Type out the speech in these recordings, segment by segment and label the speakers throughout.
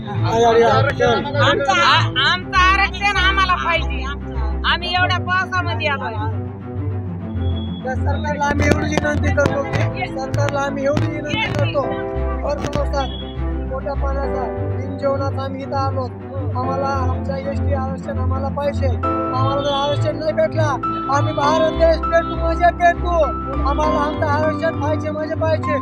Speaker 1: आमचं आरक्षण आम्हाला पाहिजे। आम्ही एवढ्या पावसामध्ये आलोय।
Speaker 2: सरकारला आम्ही एवढी विनंती करतो मोठ्या पाण्याचा दिन जेवणाचा आम्ही इथं आलो। आम्हाला आमच्या एसटी आरक्षण आम्हाला पाहिजे। आम्हाला जर आरक्षण नाही भेटला आम्ही भारत देश पेटू म्हणजे पेटू। आम्हाला आमचं आरक्षण पाहिजे म्हणजे पाहिजे।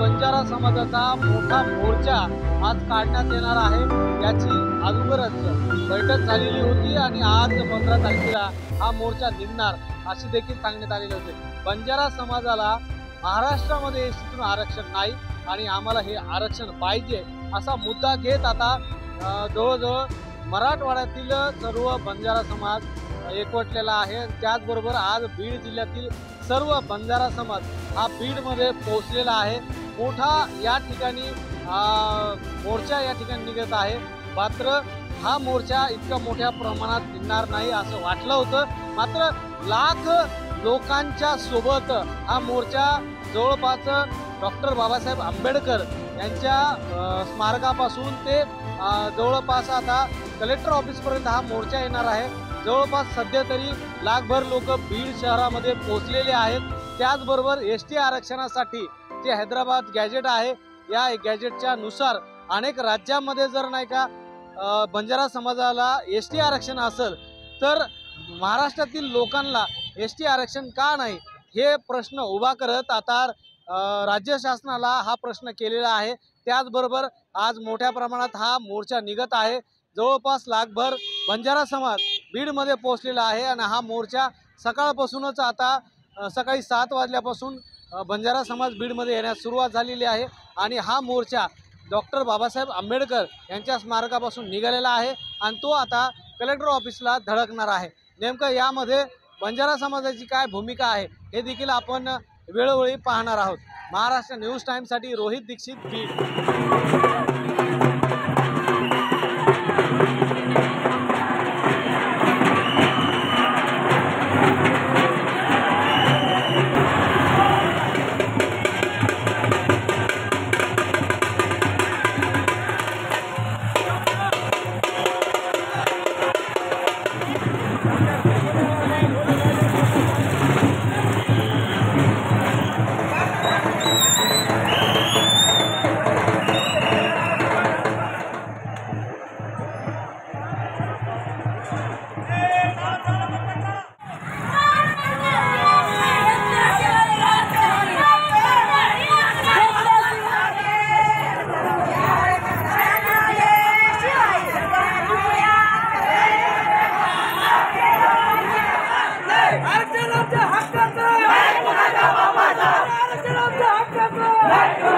Speaker 3: बंजारा समाजाचा मोठा मोर्चा आज काढण्यात येणार आहे। याची अगोदरच बैठक झालेली होती आणि आज 15 तारखेला हा मोर्चा निघणार अशी देखील सांगण्यात आलेले होते। बंजारा समाजाला महाराष्ट्रामध्ये एसटीतून आरक्षण नाही आणि आम्हाला हे आरक्षण पाहिजे असा मुद्दा घेत आता जवळजवळ मराठवाड्यातील सर्व बंजारा समाज एकवटलेला आहे। त्याचबरोबर आज बीड जिल्ह्यातील सर्व बंजारा समाज हा बीडमध्ये पोहोचलेला आहे। मोठा या ठिकाणी मोर्चा या ठिकाणी निघत आहे। मात्र हा मोर्चा इतका मोठ्या प्रमाणात निघणार नाही असं वाटलं होतं। मात्र लाख लोकांच्या सोबत हा मोर्चा जवळपास डॉक्टर बाबासाहेब आंबेडकर यांच्या स्मारकापासून ते जवळपास आता कलेक्टर ऑफिसपर्यंत हा मोर्चा येणार आहे। जवळपास सध्या तरी लाखभर लोक बीड शहरामध्ये पोहोचलेले आहेत। त्याचबरोबर एसटी आरक्षणासाठी जे हैदराबाद गॅजेट आहे या गॅजेटच्या नुसार अनेक राज्यामध्ये जर नाही का बंजारा समाजाला एसटी आरक्षण असेल तर महाराष्ट्रातील लोकांना एसटी आरक्षण का नाही हे प्रश्न उभा करत आता राज्य शासनाला हा प्रश्न केलेला आहे। त्याचबरोबर आज मोठ्या प्रमाणात हा मोर्चा निघत आहे। जवळपास लाखभर बंजारा समाज बीडमध्ये पोहोचलेला आहे आणि हा मोर्चा सकाळपासूनच आता सकाळी 7 वाजल्यापासून बंजारा समाज बीडमध्ये येण्यास सुरुवात झालेली आहे आणि हा मोर्चा डॉक्टर बाबासाहेब आंबेडकर यांच्या स्मारकापासून निघालेला आहे आणि तो आता कलेक्टर ऑफिसला धडकणार आहे। नेमकं यामध्ये बंजारा समाजाची काय भूमिका आहे हे देखील आपण वेळोवेळी पाहणार आहोत। महाराष्ट्र न्यूज टाइम्ससाठी रोहित दीक्षित, बीड।
Speaker 4: आरक्षणाच्या हक्काचं